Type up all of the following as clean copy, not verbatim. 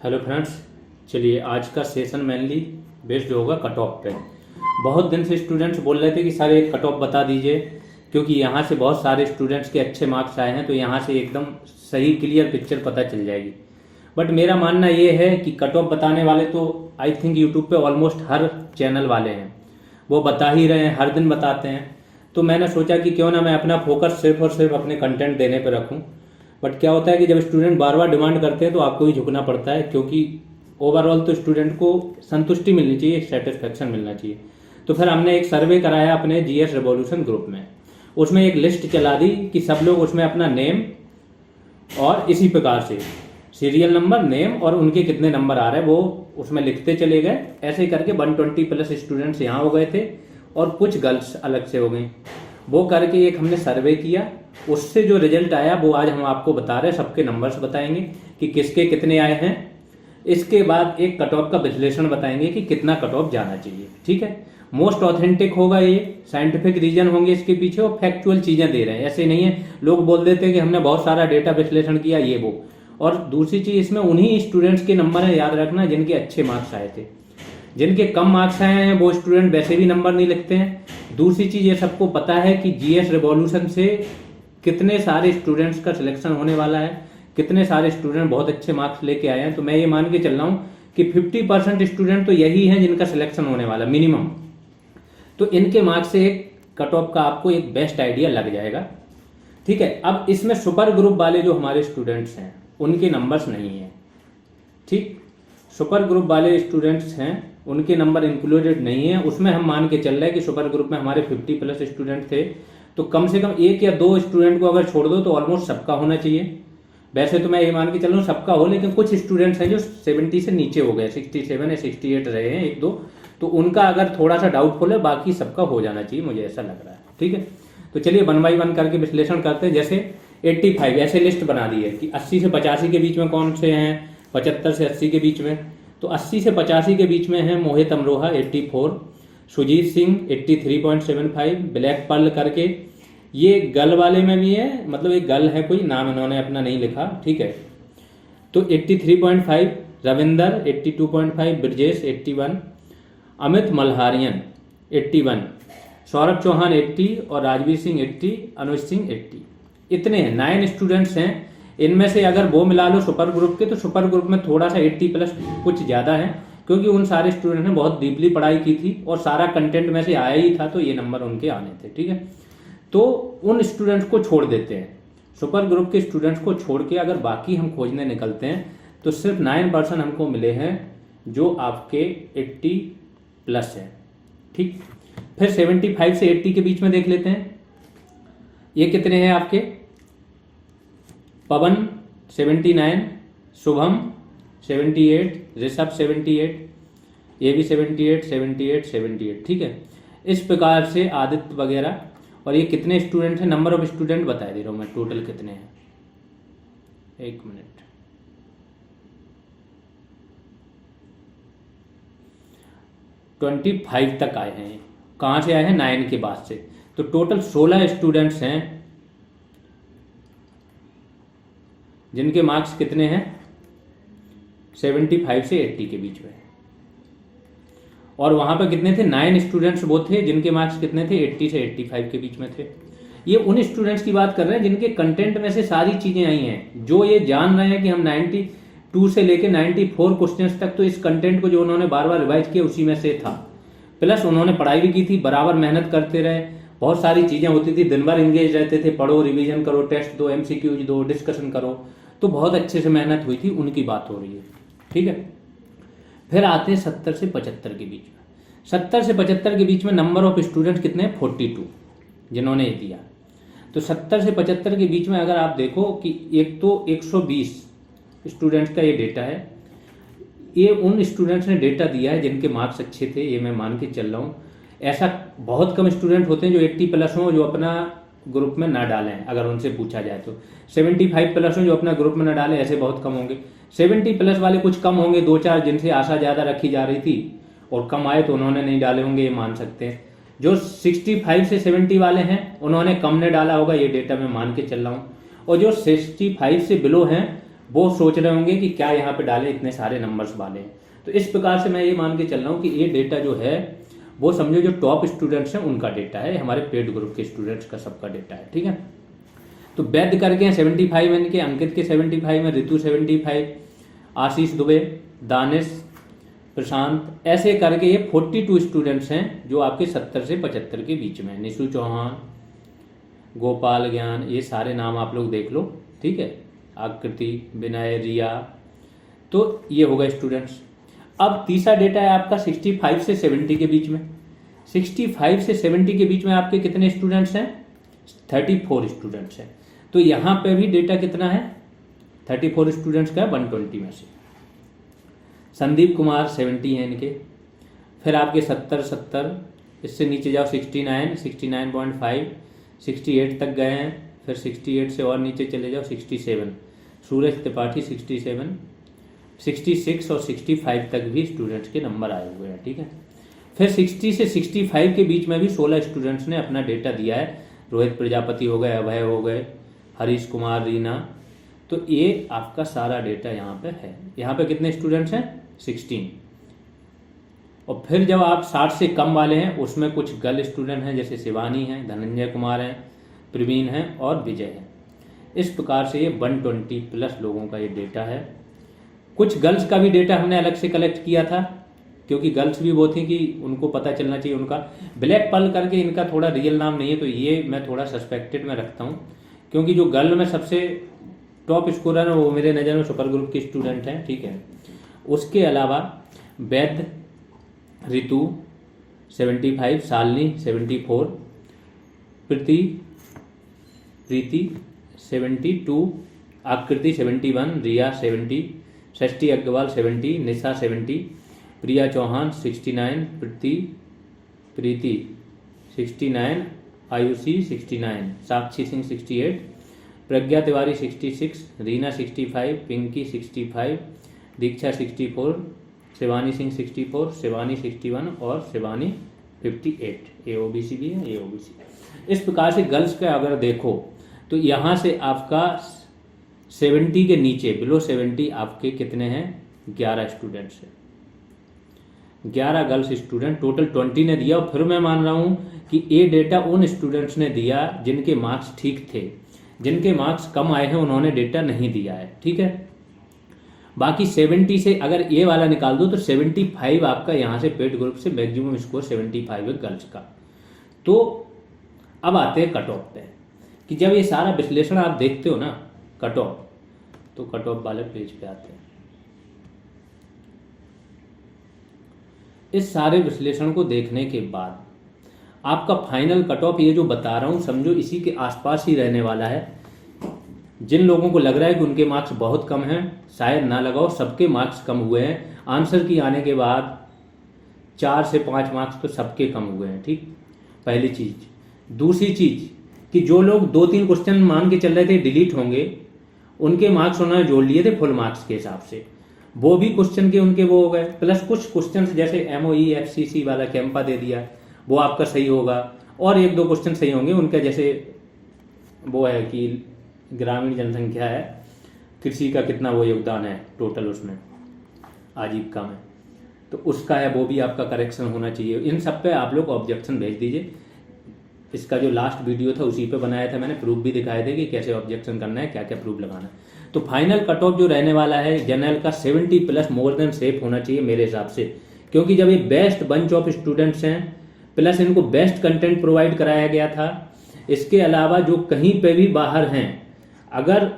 Hello friends, चलिए आज का सेशन मेनली बेस्ड होगा कट ऑफ पे। बहुत दिन से स्टूडेंट्स बोल रहे थे कि सर एक कट ऑफ बता दीजिए, क्योंकि यहाँ से बहुत सारे स्टूडेंट्स के अच्छे मार्क्स आए हैं तो यहाँ से एकदम सही क्लियर पिक्चर पता चल जाएगी। बट मेरा मानना ये है कि कट ऑफ बताने वाले तो आई थिंक यूट्यूब पे ऑलमोस्ट हर चैनल वाले हैं, वो बता ही रहे हैं, हर दिन बताते हैं। तो मैंने सोचा कि क्यों ना मैं अपना फोकस सिर्फ और सिर्फ अपने कंटेंट देने पर रखूँ। बट क्या होता है कि जब स्टूडेंट बार बार डिमांड करते हैं तो आपको ही झुकना पड़ता है, क्योंकि ओवरऑल तो स्टूडेंट को संतुष्टि मिलनी चाहिए, सेटिस्फेक्शन मिलना चाहिए। तो फिर हमने एक सर्वे कराया अपने जीएस रिवॉल्यूशन ग्रुप में। उसमें एक लिस्ट चला दी कि सब लोग उसमें अपना नेम और इसी प्रकार से सीरियल नंबर, नेम और उनके कितने नंबर आ रहे हैं वो उसमें लिखते चले गए। ऐसे करके 120 प्लस स्टूडेंट्स यहाँ हो गए थे और कुछ गर्ल्स अलग से हो गई। वो करके एक हमने सर्वे किया, उससे जो रिजल्ट आया वो आज हम आपको बता रहे हैं। सबके नंबर्स बताएंगे कि किसके कितने आए हैं। इसके बाद एक कट ऑफ का विश्लेषण बताएंगे कि कितना कट ऑफ जाना चाहिए। ठीक है, मोस्ट ऑथेंटिक होगा, ये साइंटिफिक रीजन होंगे इसके पीछे और फैक्चुअल चीजें दे रहे हैं। ऐसे नहीं है लोग बोल देते हैं कि हमने बहुत सारा डेटा विश्लेषण किया ये वो। और दूसरी चीज, इसमें उन्हीं स्टूडेंट्स के नंबर है, याद रखना, जिनके अच्छे मार्क्स आए थे। जिनके कम मार्क्स आए हैं वो स्टूडेंट वैसे भी नंबर नहीं लिखते हैं। दूसरी चीज, ये सबको पता है कि जीएस रिवॉल्यूशन से कितने सारे स्टूडेंट्स का सिलेक्शन होने वाला है, कितने सारे स्टूडेंट बहुत अच्छे मार्क्स लेके आए हैं। तो मैं ये मान के चल रहा हूँ कि 50% स्टूडेंट तो यही हैं जिनका सिलेक्शन होने वाला मिनिमम। तो इनके मार्क्स से एक कट ऑफ का आपको एक बेस्ट आइडिया लग जाएगा। ठीक है, अब इसमें सुपर ग्रुप वाले जो हमारे स्टूडेंट्स हैं उनके नंबर्स नहीं है। ठीक, सुपर ग्रुप वाले स्टूडेंट्स हैं उनके नंबर इंक्लूडेड नहीं है। उसमें हम मान के चल रहे हैं कि सुपर ग्रुप में हमारे 50 प्लस स्टूडेंट थे, तो कम से कम एक या दो स्टूडेंट को अगर छोड़ दो तो ऑलमोस्ट सबका होना चाहिए। वैसे तो मैं ये मान के चल रहा हूँ सबका हो, लेकिन कुछ स्टूडेंट्स हैं जो 70 से नीचे हो गए, 67 या 68 रहे हैं एक दो, तो उनका अगर थोड़ा सा डाउटफुल है, बाकी सबका हो जाना चाहिए, मुझे ऐसा लग रहा है। ठीक है, तो चलिए 1 बाई 1 करके विश्लेषण करते हैं। जैसे 85 ऐसे लिस्ट बना दी है कि 80 से 85 के बीच में कौन से हैं, 75 से 80 के बीच में। तो 80 से 85 के बीच में है मोहित अमरोहा 84, सुजीत सिंह 83.75, ब्लैक पर्ल करके ये गल वाले में भी है, मतलब एक गल है, कोई नाम इन्होंने अपना नहीं लिखा। ठीक है, तो 83.5, रविंदर 82.5, ब्रजेश 81, अमित मल्हारियन 81, सौरभ चौहान 80 और राजवीर सिंह 80, अनुज सिंह 80। इतने हैं, 9 स्टूडेंट्स हैं। इनमें से अगर वो मिला लो सुपर ग्रुप के, तो सुपर ग्रुप में थोड़ा सा 80 प्लस कुछ ज़्यादा है, क्योंकि उन सारे स्टूडेंट ने बहुत डीपली पढ़ाई की थी और सारा कंटेंट में से आया ही था, तो ये नंबर उनके आने थे। ठीक है, तो उन स्टूडेंट्स को छोड़ देते हैं। सुपर ग्रुप के स्टूडेंट्स को छोड़ के अगर बाकी हम खोजने निकलते हैं तो सिर्फ 9% हमको मिले हैं जो आपके 80 प्लस है। ठीक, फिर 75 से 80 के बीच में देख लेते हैं, ये कितने हैं आपके। पवन 79, शुभम 78, ऋषभ 78, ये भी 78, 78, 78। ठीक है, इस प्रकार से आदित्य वगैरह। और ये कितने स्टूडेंट हैं, नंबर ऑफ स्टूडेंट बता दे रहा हूँ मैं, टोटल कितने हैं, एक मिनट। ट्वेंटी 25 तक आए हैं। कहाँ से आए हैं, 9 के बाद से। तो टोटल 16 स्टूडेंट्स हैं जिनके मार्क्स कितने हैं, 75 से 80 के बीच में। और वहां पर कितने थे, 9 स्टूडेंट्स वो थे जिनके मार्क्स कितने थे, 80 से 85 के बीच में थे। ये उन स्टूडेंट्स की बात कर रहे हैं जिनके कंटेंट में से सारी चीजें आई हैं, जो ये जान रहे हैं कि हम 92 से लेकर 94 क्वेश्चंस तक तो इस कंटेंट को जो उन्होंने बार बार रिवाइज किया उसी में से था। प्लस उन्होंने पढ़ाई भी की थी, बराबर मेहनत करते रहे, बहुत सारी चीजें होती थी, दिन भर इंगेज रहते थे, पढ़ो, रिविजन करो, टेस्ट दो, MCQs दो, डिस्कशन करो, तो बहुत अच्छे से मेहनत हुई थी, उनकी बात हो रही है। ठीक है, फिर आते हैं 70 से 75 के बीच में। 70 से 75 के बीच में नंबर ऑफ स्टूडेंट कितने हैं, 42 जिन्होंने ये दिया। तो 70 से 75 के बीच में अगर आप देखो कि एक तो 120 स्टूडेंट्स का ये डेटा है, ये उन स्टूडेंट्स ने डेटा दिया है जिनके मार्क्स अच्छे थे, ये मैं मान के चल रहा हूँ। ऐसा बहुत कम स्टूडेंट होते हैं जो 80 प्लस हों जो अपना ग्रुप में ना डालें, अगर उनसे पूछा जाए तो 75 प्लस हों जो अपना ग्रुप में ना डालें, ऐसे बहुत कम होंगे। 70 प्लस वाले कुछ कम होंगे, 2-4 जिनसे आशा ज़्यादा रखी जा रही थी और कम आए तो उन्होंने नहीं डाले होंगे, ये मान सकते हैं। जो 65 से 70 वाले हैं उन्होंने कम ने डाला होगा, ये डेटा मैं मान के चल रहा हूँ। और जो 65 से बिलो हैं वो सोच रहे होंगे कि क्या यहाँ पे डाले, इतने सारे नंबर्स वाले हैं। तो इस प्रकार से मैं ये मान के चल रहा हूँ कि ये डेटा जो है वो समझो जो टॉप स्टूडेंट्स हैं उनका डेटा है, हमारे पेड ग्रुप के स्टूडेंट्स का सबका डेटा है, ठीक है। तो वैद्य करके हैं 75 इनके, अंकित के 75 हैं, ऋतु 75, आशीष दुबे, दानिश, प्रशांत, ऐसे करके ये 42 स्टूडेंट्स हैं जो आपके 70 से 75 के बीच में। निशु चौहान, गोपाल ज्ञान, ये सारे नाम आप लोग देख लो, ठीक है। आकृति, विनय, रिया, तो ये होगा स्टूडेंट्स। अब तीसरा डेटा है आपका 65 से 70 के बीच में। 65 से 70 के बीच में आपके कितने स्टूडेंट्स हैं? 34 स्टूडेंट्स हैं। तो यहाँ पे भी डेटा कितना है? 34 स्टूडेंट्स का है 120 में से। संदीप कुमार 70 हैं इनके। फिर आपके 70, इससे नीचे जाओ 69, 69.5, 68 तक गए हैं। फिर 68 से और नीचे चले जाओ 67, सूरज त्रिपाठी 67, 66 और 65 तक भी स्टूडेंट्स के नंबर आए हुए हैं, ठीक है। फिर 60 से 65 के बीच में भी 16 स्टूडेंट्स ने अपना डेटा दिया है। रोहित प्रजापति हो गए, अभय हो गए, हरीश कुमार, रीना। तो ये आपका सारा डेटा यहाँ पे है। यहाँ पे कितने स्टूडेंट्स हैं? 16। और फिर जब आप 60 से कम वाले हैं उसमें कुछ गर्ल स्टूडेंट हैं, जैसे शिवानी हैं, धनंजय कुमार हैं, प्रवीण हैं और विजय हैं। इस प्रकार से ये 120 प्लस लोगों का ये डेटा है। कुछ गर्ल्स का भी डेटा हमने अलग से कलेक्ट किया था, क्योंकि गर्ल्स भी वो थी कि उनको पता चलना चाहिए उनका। ब्लैक पर्ल करके इनका थोड़ा रियल नाम नहीं है, तो ये मैं थोड़ा सस्पेक्टेड में रखता हूँ, क्योंकि जो गर्ल में सबसे टॉप स्कोरर है वो मेरे नज़र में सुपर ग्रुप की स्टूडेंट हैं, ठीक है। उसके अलावा वैद्य, ऋतु 75, शालिनी 74, प्रीति 72, आकृति 71, रिया 70, षष्ठी अग्रवाल 70, निशा 70, प्रिया चौहान 69, प्रीति 69, आयुषी 69, साक्षी सिंह 68, प्रज्ञा तिवारी 66, रीना 65, पिंकी 65, दीक्षा 64, शिवानी सिंह 64, शिवानी 61 और शिवानी 58। ये ओबीसी भी है, ये ओबीसी। इस प्रकार से गर्ल्स का अगर देखो तो यहाँ से आपका 70 के नीचे, बिलो 70 आपके कितने हैं? 11 स्टूडेंट्स हैं। 11 गर्ल्स स्टूडेंट, टोटल 20 ने दिया। और फिर मैं मान रहा हूँ कि ये डेटा उन स्टूडेंट्स ने दिया जिनके मार्क्स ठीक थे। जिनके मार्क्स कम आए हैं उन्होंने डेटा नहीं दिया है, ठीक है। बाकी 70 से अगर ये वाला निकाल दो तो 75 आपका यहाँ से पेड ग्रुप से मैक्सिमम स्कोर 75 है गर्ल्स का। तो अब आते हैं कट ऑफ पे, कि जब ये सारा विश्लेषण आप देखते हो ना कट ऑफ, तो कट ऑफ वाले पेज पे आते हैं। इस सारे विश्लेषण को देखने के बाद आपका फाइनल कट ऑफ ये जो बता रहा हूँ समझो इसी के आसपास ही रहने वाला है। जिन लोगों को लग रहा है कि उनके मार्क्स बहुत कम हैं, शायद ना लगाओ, सबके मार्क्स कम हुए हैं। आंसर की आने के बाद 4 से 5 मार्क्स तो सबके कम हुए हैं, ठीक। पहली चीज़। दूसरी चीज़ कि जो लोग 2-3 क्वेश्चन मान के चल रहे थे डिलीट होंगे, उनके मार्क्स उन्होंने जोड़ लिए थे फुल मार्क्स के हिसाब से, वो भी क्वेश्चन के उनके वो हो गए। प्लस कुछ क्वेश्चन जैसे MOE FCC वाला कैंपा दे दिया, वो आपका सही होगा। और 1-2 क्वेश्चन सही होंगे उनका, जैसे वो है कि ग्रामीण जनसंख्या है, कृषि का कितना वो योगदान है टोटल उसमें आजीविका में, तो उसका है, वो भी आपका करेक्शन होना चाहिए। इन सब पे आप लोग ऑब्जेक्शन भेज दीजिए। इसका जो लास्ट वीडियो था उसी पे बनाया था मैंने, प्रूफ भी दिखाए थे कि कैसे ऑब्जेक्शन करना है, क्या क्या प्रूफ लगाना है। तो फाइनल कट ऑफ जो रहने वाला है जनरल का 70 प्लस मोर देन सेफ होना चाहिए मेरे हिसाब से, क्योंकि जब ये बेस्ट बंच ऑफ स्टूडेंट्स हैं, प्लस इनको बेस्ट कंटेंट प्रोवाइड कराया गया था। इसके अलावा जो कहीं पे भी बाहर हैं, अगर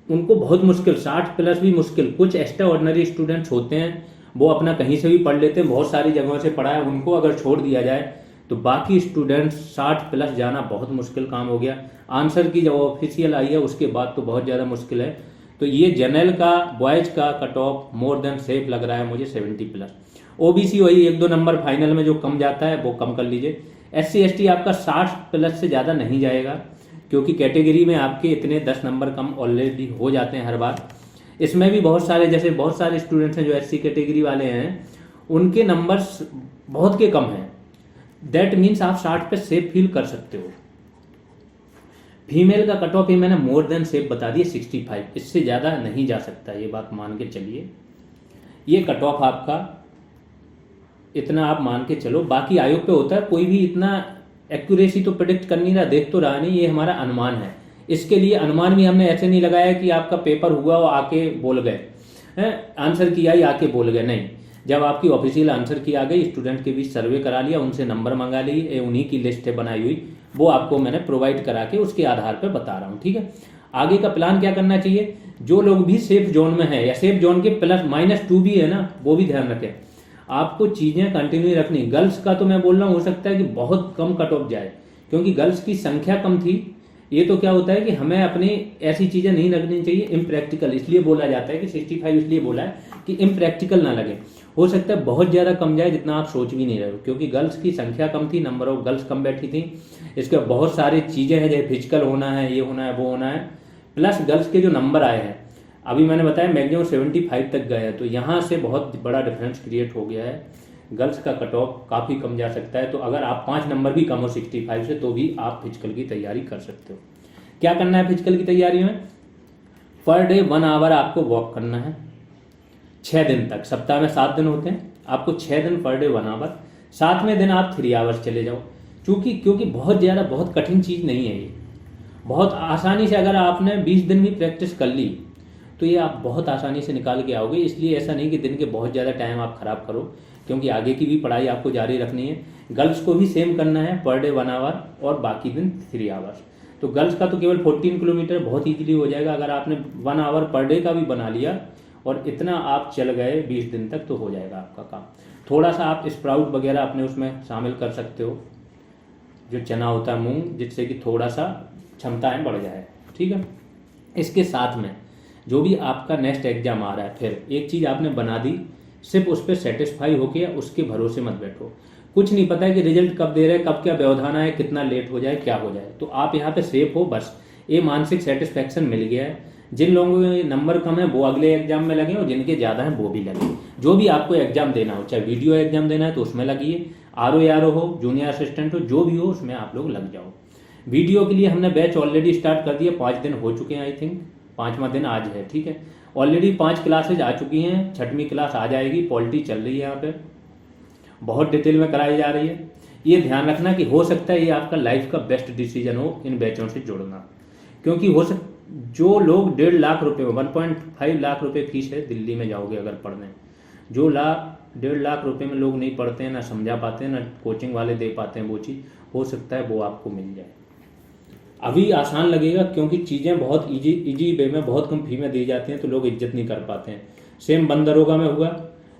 उनको बहुत मुश्किल 60 प्लस भी मुश्किल, कुछ एक्स्ट्रा ऑर्डिनरी स्टूडेंट्स होते हैं वो अपना कहीं से भी पढ़ लेते हैं, बहुत सारी जगहों से पढ़ा है, उनको अगर छोड़ दिया जाए तो बाकी स्टूडेंट्स 60 प्लस जाना बहुत मुश्किल काम हो गया। आंसर की जब ऑफिशियल आई है उसके बाद तो बहुत ज़्यादा मुश्किल है। तो ये जनरल का बॉयज का cut of more than safe लग रहा है मुझे 70 प्लस। ओबीसी वही 1-2 नंबर फाइनल में जो कम जाता है वो कम कर लीजिए। SC ST आपका 60 प्लस से ज़्यादा नहीं जाएगा, क्योंकि कैटेगरी में आपके इतने 10 नंबर कम ऑलरेडी हो जाते हैं हर बार। इसमें भी बहुत सारे, जैसे बहुत सारे स्टूडेंट्स हैं जो SC कैटेगरी वाले हैं, उनके नंबर्स बहुत के कम हैं। दैट मीन्स आप 60 पे सेफ फील कर सकते हो। फीमेल का कट ऑफ ये मैंने मोर देन सेफ बता दिया 65, इससे ज़्यादा नहीं जा सकता, ये बात मान के चलिए। ये कट ऑफ आपका इतना आप मान के चलो। बाकी आयोग पे होता है, कोई भी इतना एक्यूरेसी तो प्रेडिक्ट कर नहीं रहा, देख तो रहा नहीं, ये हमारा अनुमान है। इसके लिए अनुमान भी हमने ऐसे नहीं लगाया कि आपका पेपर हुआ और आके बोल गए, आंसर की आई आके बोल गए, नहीं। जब आपकी ऑफिशियल आंसर की आ गई, स्टूडेंट के बीच सर्वे करा लिया, उनसे नंबर मंगा लिए, उन्हीं की लिस्ट है बनाई हुई, वो आपको मैंने प्रोवाइड करा के उसके आधार पर बता रहा हूँ, ठीक है। आगे का प्लान क्या करना चाहिए, जो लोग भी सेफ जोन में है या सेफ जोन के +-2 भी है ना, वो भी ध्यान रखें। आपको चीज़ें कंटिन्यू रखनी। गर्ल्स का तो मैं बोल रहा हूँ, हो सकता है कि बहुत कम कट ऑफ जाए, क्योंकि गर्ल्स की संख्या कम थी। ये तो क्या होता है कि हमें अपनी ऐसी चीज़ें नहीं रखनी चाहिए इम्प्रैक्टिकल, इसलिए बोला जाता है कि 65 इसलिए बोला है कि इम्प्रैक्टिकल ना लगे। हो सकता है बहुत ज़्यादा कम जाए, जितना आप सोच भी नहीं रहे हो, क्योंकि गर्ल्स की संख्या कम थी, नंबर ऑफ गर्ल्स कम बैठी थी। इसके बहुत सारी चीज़ें हैं, जैसे फिजिकल होना है, ये होना है, वो होना है, प्लस गर्ल्स के जो नंबर आए हैं, अभी मैंने बताया मैक्सिमम 75 तक गए हैं, तो यहाँ से बहुत बड़ा डिफरेंस क्रिएट हो गया है। गर्ल्स का कट ऑफ काफ़ी कम जा सकता है। तो अगर आप 5 नंबर भी कम हो 65 से, तो भी आप फिजिकल की तैयारी कर सकते हो। क्या करना है फिजिकल की तैयारी में, पर डे 1 आवर आपको वॉक करना है 6 दिन तक। सप्ताह में 7 दिन होते हैं, आपको 6 दिन पर डे 1 आवर, 7वें दिन आप 3 आवर्स चले जाओ। क्योंकि बहुत कठिन चीज़ नहीं है ये, बहुत आसानी से अगर आपने 20 दिन भी प्रैक्टिस कर ली तो ये आप बहुत आसानी से निकाल के आओगे। इसलिए ऐसा नहीं कि दिन के बहुत ज़्यादा टाइम आप खराब करो, क्योंकि आगे की भी पढ़ाई आपको जारी रखनी है। गर्ल्स को भी सेम करना है, पर डे 1 आवर और बाकी दिन 3 आवर्स। तो गर्ल्स का तो केवल 14 किलोमीटर बहुत ईजिली हो जाएगा। अगर आपने 1 आवर पर डे का भी बना लिया और इतना आप चल गए 20 दिन तक, तो हो जाएगा आपका काम। थोड़ा सा आप स्प्राउट वगैरह अपने उसमें शामिल कर सकते हो, जो चना होता है मूंग, जिससे कि थोड़ा सा क्षमताएँ बढ़ जाए, ठीक है। इसके साथ में जो भी आपका नेक्स्ट एग्जाम आ रहा है, फिर एक चीज़ आपने बना दी, सिर्फ उस पर सेटिस्फाई होके उसके भरोसे मत बैठो। कुछ नहीं पता है कि रिजल्ट कब दे रहे हैं, कब क्या व्यवधान है, कितना लेट हो जाए, क्या हो जाए, तो आप यहाँ पे सेफ हो, बस ये मानसिक सेटिस्फैक्शन मिल गया है। जिन लोगों के नंबर कम है वो अगले एग्जाम में लगे और जिनके ज़्यादा हैं वो भी लगे। जो भी आपको एग्जाम देना हो, चाहे वीडियो एग्जाम देना है तो उसमें लगिए, RO हो, जूनियर असिस्टेंट हो, जो भी हो उसमें आप लोग लग जाओ। वीडियो के लिए हमने बैच ऑलरेडी स्टार्ट कर दिया, 5 दिन हो चुके हैं, आई थिंक 5वां दिन आज है, ठीक है। ऑलरेडी 5 क्लासेज आ चुकी हैं, 6वीं क्लास आ जाएगी, पॉलिटी चल रही है यहाँ पे, बहुत डिटेल में कराई जा रही है। ये ध्यान रखना कि हो सकता है ये आपका लाइफ का बेस्ट डिसीजन हो इन बैचों से जुड़ना, क्योंकि जो लोग 1.5 लाख रुपए में, 1.5 लाख रुपए फीस है दिल्ली में जाओगे अगर पढ़ने, जो 1.5 लाख रुपए में लोग नहीं पढ़ते हैं, ना समझा पाते हैं, ना कोचिंग वाले दे पाते हैं वो चीज़, हो सकता है वो आपको मिल जाए। अभी आसान लगेगा क्योंकि चीज़ें बहुत इजी वे में बहुत कम फी में दी जाती हैं, तो लोग इज्जत नहीं कर पाते हैं। सेम बंद दरोगा में हुआ,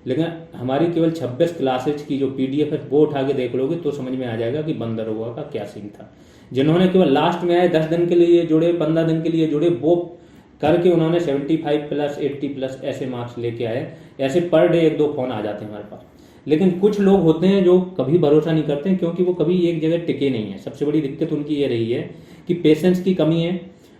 लेकिन हमारी केवल 26 क्लासेज की जो PDF है वो उठा के देख लोगे तो समझ में आ जाएगा कि बंद दरोगा का क्या सीन था। जिन्होंने केवल लास्ट में आए 10 दिन के लिए जुड़े, 15 दिन के लिए जुड़े, वो करके उन्होंने 75 प्लस 80 प्लस ऐसे मार्क्स लेके आए। ऐसे पर डे 1-2 फ़ोन आ जाते हैं हमारे पास। लेकिन कुछ लोग होते हैं जो कभी भरोसा नहीं करते हैं, क्योंकि वो कभी एक जगह टिके नहीं है। सबसे बड़ी दिक्कत उनकी ये रही है कि पेशेंस की कमी है।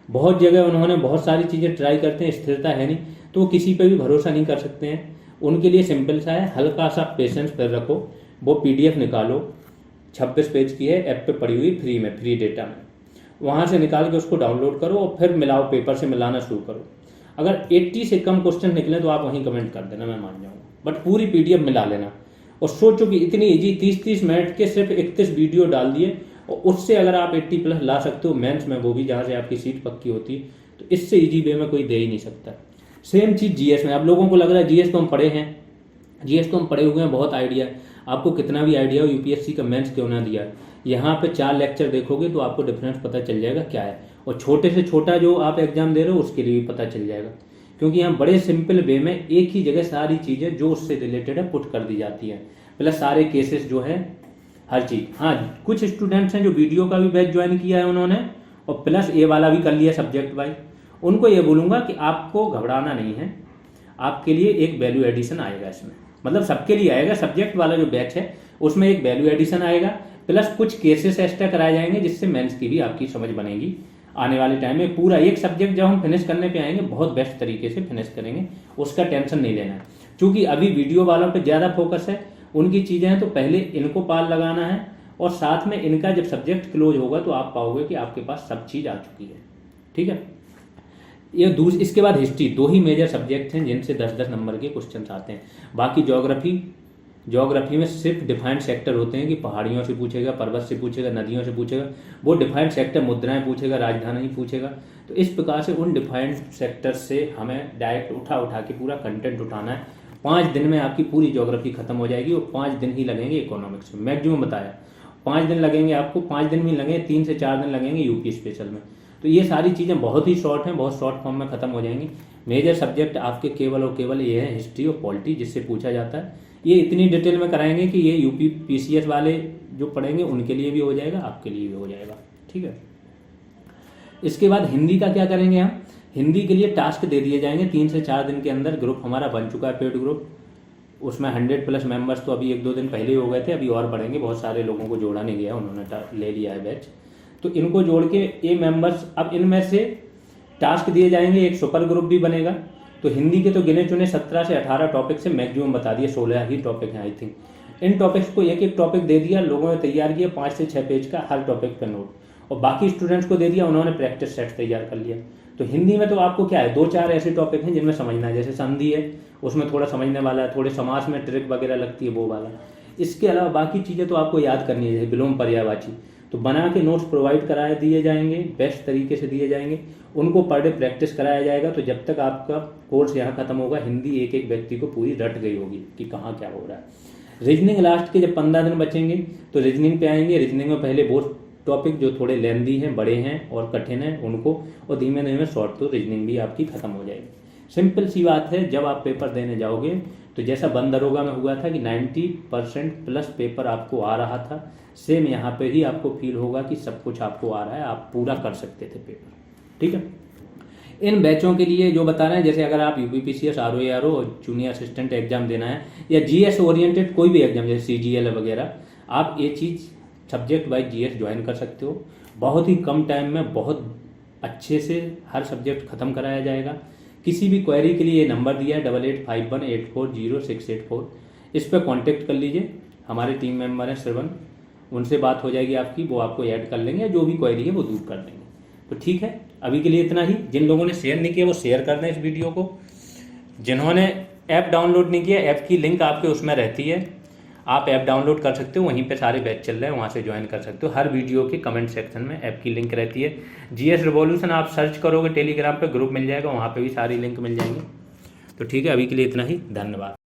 बहुत जगह उन्होंने बहुत सारी चीज़ें ट्राई करते हैं, स्थिरता है नहीं, तो वो किसी पे भी भरोसा नहीं कर सकते हैं। उनके लिए सिंपल सा है, हल्का सा पेशेंस पर रखो, वो PDF निकालो, 26 पेज की है, ऐप पे पड़ी हुई फ्री में, फ्री डेटा में, वहाँ से निकाल के उसको डाउनलोड करो और फिर मिलाओ, पेपर से मिलाना शुरू करो। अगर 80 से कम क्वेश्चन निकले तो आप वहीं कमेंट कर देना, मैं मान जाऊँगा, बट पूरी PDF मिला लेना। और सोचो कि इतनी ईजी 30-30 मिनट के सिर्फ 31 वीडियो डाल दिए, और उससे अगर आप 80 प्लस ला सकते हो मेंस में, वो भी जहाँ से आपकी सीट पक्की होती, तो इससे ईजी वे में कोई दे ही नहीं सकता। सेम चीज़ GS में। अब लोगों को लग रहा है GS को हम पढ़े हैं, GS को हम पढ़े हुए हैं, बहुत आइडिया है। आपको कितना भी आइडिया हो, UPSC का मेंस क्यों ना दिया, यहाँ पे 4 लेक्चर देखोगे तो आपको डिफरेंस पता चल जाएगा क्या है। और छोटे से छोटा जो आप एग्जाम दे रहे हो उसके लिए भी पता चल जाएगा, क्योंकि यहाँ बड़े सिंपल वे में एक ही जगह सारी चीज़ें जो उससे रिलेटेड है पुट कर दी जाती हैं, प्लस सारे केसेस जो है, हर चीज़। हाँ, कुछ स्टूडेंट्स हैं जो वीडियो का भी बैच ज्वाइन किया है उन्होंने, और प्लस ये वाला भी कर लिया सब्जेक्ट वाइज। उनको ये बोलूँगा कि आपको घबराना नहीं है, आपके लिए एक वैल्यू एडिशन आएगा इसमें, मतलब सबके लिए आएगा। सब्जेक्ट वाला जो बैच है उसमें एक वैल्यू एडिशन आएगा, प्लस कुछ केसेस एक्स्ट्रा कराए जाएंगे, जिससे मेंस की भी आपकी समझ बनेगी आने वाले टाइम में। पूरा एक सब्जेक्ट जब हम फिनिश करने पे आएंगे, बहुत बेस्ट तरीके से फिनिश करेंगे, उसका टेंशन नहीं लेना है। क्योंकि अभी वीडियो वालों पे ज़्यादा फोकस है, उनकी चीज़ें हैं, तो पहले इनको पाल लगाना है और साथ में इनका जब सब्जेक्ट क्लोज होगा तो आप पाओगे कि आपके पास सब चीज़ आ चुकी है। ठीक है, ये इसके बाद हिस्ट्री, 2 ही मेजर सब्जेक्ट हैं जिनसे 10-10 नंबर के क्वेश्चन आते हैं। बाकी ज्योग्राफी में सिर्फ डिफाइंड सेक्टर होते हैं कि पहाड़ियों से पूछेगा, पर्वत से पूछेगा, नदियों से पूछेगा, वो डिफाइंड सेक्टर, मुद्राएं पूछेगा, राजधानी पूछेगा। तो इस प्रकार से उन डिफाइंड सेक्टर से हमें डायरेक्ट उठा के पूरा कंटेंट उठाना है। 5 दिन में आपकी पूरी ज्योग्राफी खत्म हो जाएगी और 5 दिन ही लगेंगे इकोनॉमिक्स में, मैक्सिमम बताया 5 दिन लगेंगे आपको, 5 दिन भी लगेंगे, 3 से 4 दिन लगेंगे यूपी स्पेशल में। तो ये सारी चीज़ें बहुत ही शॉर्ट हैं, बहुत शॉर्ट फॉर्म में ख़त्म हो जाएंगी। मेजर सब्जेक्ट आपके केवल और केवल ये है हिस्ट्री और पॉलिटी, जिससे पूछा जाता है। ये इतनी डिटेल में कराएंगे कि ये यूपी पीसीएस वाले जो पढ़ेंगे उनके लिए भी हो जाएगा, आपके लिए भी हो जाएगा। ठीक है, इसके बाद हिंदी का क्या करेंगे हम? हिंदी के लिए टास्क दे दिए जाएंगे 3 से 4 दिन के अंदर। ग्रुप हमारा बन चुका है, पेड ग्रुप, उसमें 100+ मेंबर्स तो अभी 1-2 दिन पहले ही हो गए थे, अभी और बढ़ेंगे। बहुत सारे लोगों को जोड़ा नहीं गया, उन्होंने ले लिया है बैच, तो इनको जोड़ के ये मेंबर्स, अब इनमें से टास्क दिए जाएंगे, एक सुपर ग्रुप भी बनेगा। तो हिंदी के तो गिने चुने 17 से 18 टॉपिक से मैक्सिमम बता दिए, 16 ही टॉपिक हैं आई थिंक। इन टॉपिक्स को एक एक टॉपिक दे दिया, लोगों ने तैयार किया 5 से 6 पेज का हर टॉपिक का नोट, और बाकी स्टूडेंट्स को दे दिया, उन्होंने प्रैक्टिस सेट तैयार कर लिया। तो हिंदी में तो आपको क्या है, 2-4 ऐसे टॉपिक हैं जिनमें समझना है, जैसे संधि है उसमें थोड़ा समझने वाला है, थोड़े समास में ट्रिक वगैरह लगती है वो वाला। इसके अलावा बाकी चीज़ें तो आपको याद करनी है, जैसे विलोम पर्यायवाची, तो बना के नोट्स प्रोवाइड कराए दिए जाएंगे, बेस्ट तरीके से दिए जाएंगे, उनको पर डे प्रैक्टिस कराया जाएगा। तो जब तक आपका कोर्स यहाँ खत्म होगा, हिंदी एक एक व्यक्ति को पूरी रट गई होगी कि कहाँ क्या हो रहा है। रीजनिंग लास्ट के जब 15 दिन बचेंगे तो रीजनिंग पे आएंगे। रीजनिंग में पहले वो टॉपिक जो थोड़े लेंदी हैं, बड़े हैं और कठिन हैं उनको, और धीमे धीमे शॉर्ट, तो रीजनिंग भी आपकी खत्म हो जाएगी। सिंपल सी बात है, जब आप पेपर देने जाओगे तो जैसा बंद दरोगा में हुआ था कि 90% + पेपर आपको आ रहा था, सेम यहाँ पे ही आपको फील होगा कि सब कुछ आपको आ रहा है, आप पूरा कर सकते थे पेपर। ठीक है, इन बैचों के लिए जो बता रहे हैं, जैसे अगर आप UPPCS, RO, junior assistant exam देना है, या जीएस ओरिएंटेड कोई भी एग्जाम जैसे सीजीएल वगैरह, आप ये चीज़ सब्जेक्ट वाइज जीएस ज्वाइन कर सकते हो। बहुत ही कम टाइम में बहुत अच्छे से हर सब्जेक्ट खत्म कराया जाएगा। किसी भी क्वेरी के लिए ये नंबर दिया है 8851840684, इस पर कॉन्टेक्ट कर लीजिए। हमारे टीम मेंबर हैं श्रवण, उनसे बात हो जाएगी आपकी, वो आपको ऐड कर लेंगे, जो भी क्वेरी है वो दूर कर देंगे। तो ठीक है, अभी के लिए इतना ही। जिन लोगों ने शेयर नहीं किया वो शेयर कर दें इस वीडियो को। जिन्होंने ऐप डाउनलोड नहीं किया, ऐप की लिंक आपके उसमें रहती है, आप ऐप डाउनलोड कर सकते हो, वहीं पे सारे बैच चल रहे हैं, वहाँ से ज्वाइन कर सकते हो। हर वीडियो के कमेंट सेक्शन में ऐप की लिंक रहती है। जीएस रिवॉल्यूशन आप सर्च करोगे टेलीग्राम पे, ग्रुप मिल जाएगा, वहाँ पे भी सारी लिंक मिल जाएंगे। तो ठीक है, अभी के लिए इतना ही, धन्यवाद।